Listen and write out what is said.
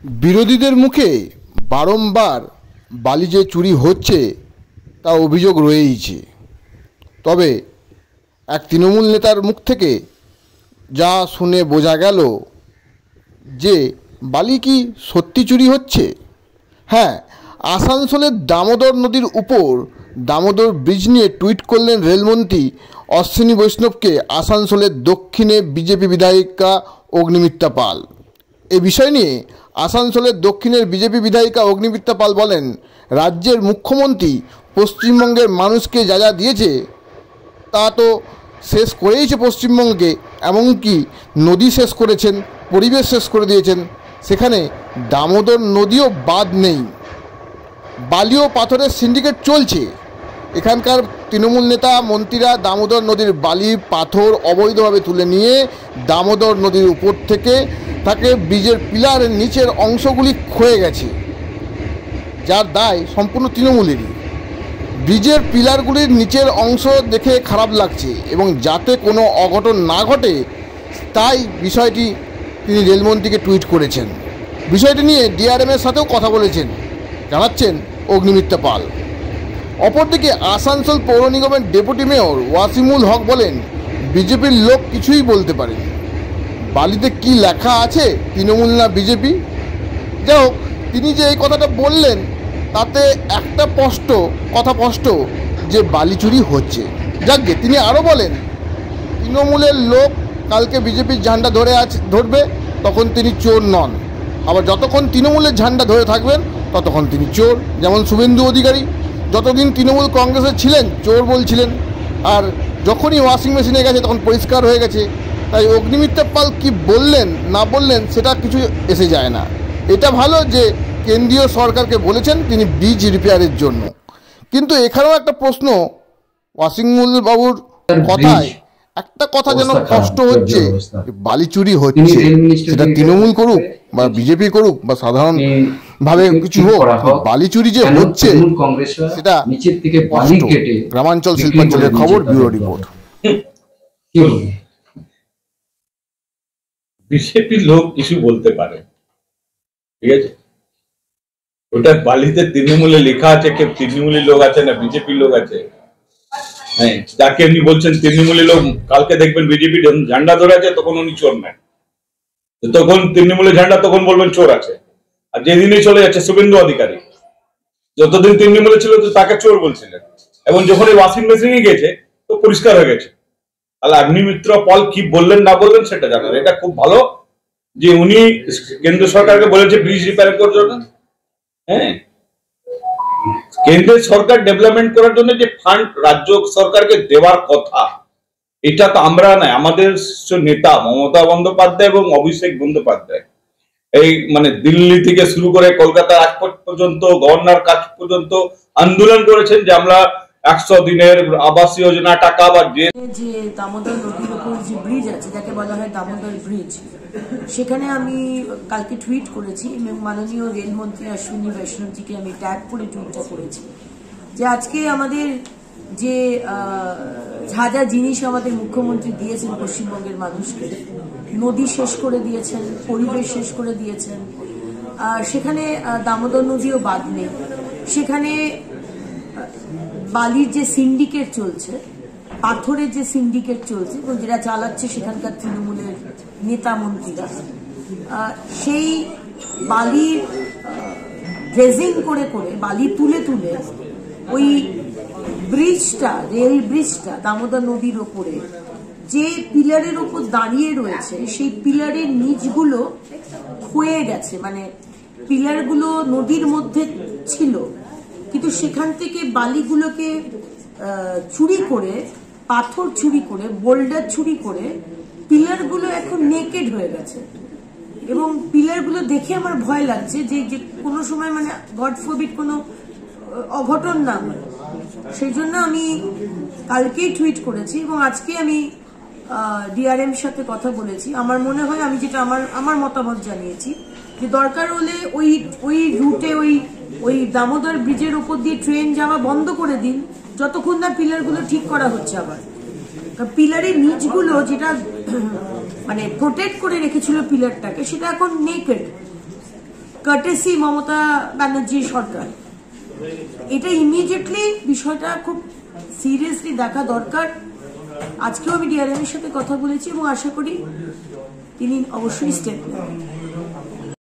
বিরোধীদের মুখে বারংবার বালি যে চুরি হচ্ছে তা অভিযোগ রয়েইছে। তবে এক তৃণমূল নেতার মুখ থেকে যা শুনে বোঝা গেল যে বালি কি সত্যি চুরি হচ্ছে। হ্যাঁ, আসানসোলের দামোদর নদীর উপর দামোদর ব্রিজ নিয়ে টুইট করলেন রেলমন্ত্রী অশ্বিনী বৈষ্ণবকে আসানসোলের দক্ষিণে বিজেপি বিধায়িকা অগ্নিমিত্রা পাল। এই বিষয় নিয়ে আসানসোলের দক্ষিণের বিজেপি বিধায়িকা অগ্নিমিত্রা পাল বলেন, রাজ্যের মুখ্যমন্ত্রী পশ্চিমবঙ্গের মানুষকে যা যা দিয়েছে তা তো শেষ করেইছে পশ্চিমবঙ্গকে, এমনকি নদী শেষ করেছেন, পরিবেশ শেষ করে দিয়েছেন, সেখানে দামোদর নদীও বাদ নেই। বালি ও পাথরের সিন্ডিকেট চলছে। এখানকার তৃণমূল নেতা মন্ত্রীরা দামোদর নদীর বালি পাথর অবৈধভাবে তুলে নিয়ে দামোদর নদীর উপর থেকে তাকে ব্রিজের পিলারের নিচের অংশগুলি ক্ষয়ে গেছে, যার দায় সম্পূর্ণ তৃণমূলেরই। ব্রিজের পিলারগুলির নিচের অংশ দেখে খারাপ লাগছে এবং যাতে কোনো অঘটন না ঘটে তাই বিষয়টি তিনি রেলমন্ত্রীকে টুইট করেছেন। বিষয়টি নিয়ে ডিআরএমের সাথেও কথা বলেছেন, জানাচ্ছেন অগ্নিমিত্রা পাল। অপরদিকে আসানসোল পৌর নিগমের ডেপুটি মেয়র ওয়াসিমুল হক বলেন, বিজেপির লোক কিছুই বলতে পারেনি। বালিতে কি লেখা আছে তৃণমূল না বিজেপি? যাই হোক, তিনি যে এই কথাটা বললেন তাতে একটা কথা স্পষ্ট যে বালি চুরি হচ্ছে। যাকে তিনি আরও বলেন, তৃণমূলের লোক কালকে বিজেপির ঝান্ডা ধরবে তখন তিনি চোর নন, আবার যতক্ষণ তৃণমূলের ঝান্ডা ধরে থাকবেন ততক্ষণ তিনি চোর। যেমন শুভেন্দু অধিকারী যতদিন তৃণমূল কংগ্রেসে ছিলেন চোর বলছিলেন, আর যখনই ওয়াশিং মেশিনে গেছে তখন পরিষ্কার হয়ে গেছে। তাই অগ্নিমিত্রা পাল কী বললেন না বললেন সেটা কিছু এসে যায় না। এটা ভালো যে কেন্দ্রীয় সরকারকে বলেছেন তিনি ব্রিজ রিপেয়ারের জন্য, কিন্তু এখানেও একটা প্রশ্ন, ওয়াসিমুল বাবুর কথায় একটা কথা যেন স্পষ্ট হচ্ছে, বালি চুরি হচ্ছে, সেটা তৃণমূল করুক বা বিজেপি করুক বা সাধারণ ভাবে কিছু হোক, বালি চুরি যে হচ্ছে সেটা স্পষ্ট। গ্রামাঞ্চল শিল্পাঞ্চলের খবর, ব্যুরো রিপোর্ট। বিজেপির লোক কিছু বলতে পারে, ঠিক আছে, ওটা বালিতে তৃণমূলে লেখা আছে, কেউ তৃণমূলের লোক আছে না বিজেপির লোক আছে। হ্যাঁ, যাকে এমনি বলছেন তৃণমূলের লোক, কালকে দেখবেন বিজেপি ঝান্ডা ধরে আছে তখন উনি চোর নেন, তখন তৃণমূলের ঝান্ডা তখন বলবেন চোর আছে। আর যেদিনই চলে যাচ্ছে শুভেন্দু অধিকারী, যতদিন তৃণমূলে ছিল তো তাকে চোর বলছিলেন, এবং যখন এই ওয়াশিং মেশিনে গেছে তো পরিষ্কার হয়ে গেছে। তাহলে অগ্নিমিত্রা পাল কি বললেন না বললেন সেটা জানেন। এটা খুব ভালো যে উনি কেন্দ্র সরকারকে বলেছে ব্রিজ রিপেয়ার করার জন্য। হ্যাঁ, কেন্দ্রের সরকার ডেভেলপমেন্ট করার জন্য যে ফান্ড রাজ্য সরকারকে দেওয়ার কথা, এটা তো আমরা নাই, আমাদের নেতা মমতা বন্দ্যোপাধ্যায় এবং অভিষেক বন্দ্যোপাধ্যায় এই মানে দিল্লি থেকে শুরু করে কলকাতা রাজপথ পর্যন্ত গভর্নর কাজ পর্যন্ত আন্দোলন করেছেন যে আমরা 100 দিনের আবাস যোজনা টাকা বা যে দামোদর নদীর উপর যে ব্রিজ আছে যাকে বলা হয় দামোদর ব্রিজ, সেখানে আমি কালকে টুইট করেছি এবং মাননীয় রেলমন্ত্রী অশ্বিনী বৈষ্ণবজিকে আমি ট্যাগ করে টুইটটা করেছি যে আজকে আমাদের যে যা যা জিনিস আমাদের মুখ্যমন্ত্রী দিয়েছেন পশ্চিমবঙ্গের মানুষকে, নদী শেষ করে দিয়েছেন, পরিবেশ শেষ করে দিয়েছেন, সেখানে দামোদর নদীও বাদ নেই। সেখানে বালির যে সিন্ডিকেট চলছে, পাথরের যে সিন্ডিকেট চলছে এবং যেটা চালাচ্ছে সেখানকার তৃণমূলের নেতা মন্ত্রীরা, সেই বালির ড্রেজিং করে করে বালি তুলে তুলে ওই ব্রিজটা, রেল ব্রিজটা দামোদর নদীর ওপরে যে পিলারের ওপর দাঁড়িয়ে রয়েছে সেই পিলারের নিচগুলো ক্ষয়ে গেছে। মানে পিলারগুলো নদীর মধ্যে ছিল, কিন্তু সেখান থেকে বালিগুলোকে চুরি করে, পাথর চুরি করে, বোল্ডার চুরি করে পিলারগুলো এখন নেকেড হয়ে গেছে। এবং পিলারগুলো দেখে আমার ভয় লাগছে যে কোনো সময় মানে গড ফরবিড কোনো অঘটন না হয়। সেই জন্য আমি কালকেই টুইট করেছি এবং আজকে আমি ডিআরএম সাথে কথা বলেছি। আমার মনে হয় আমি যেটা আমার মতামত জানিয়েছি যে দরকার হলে ওই রুটে ওই দামোদর ব্রিজের উপর দিয়ে ট্রেন যাওয়া বন্ধ করে দিন যতক্ষণ না পিলারগুলো ঠিক করা হচ্ছে। আবার পিলারের নিচগুলো যেটা মানে প্রোটেক্ট করে রেখেছিল পিলারটাকে, সেটা এখন নেকেড। কার্টেসি মমতা ব্যানার্জির সরকার। এটা ইমিডিয়েটলি বিষয়টা খুব সিরিয়াসলি দেখা দরকার। আজকেও আমি ডিআরএম এর সাথে কথা বলেছি এবং আশা করি তিনি অবশ্যই স্টেপ নেবেন।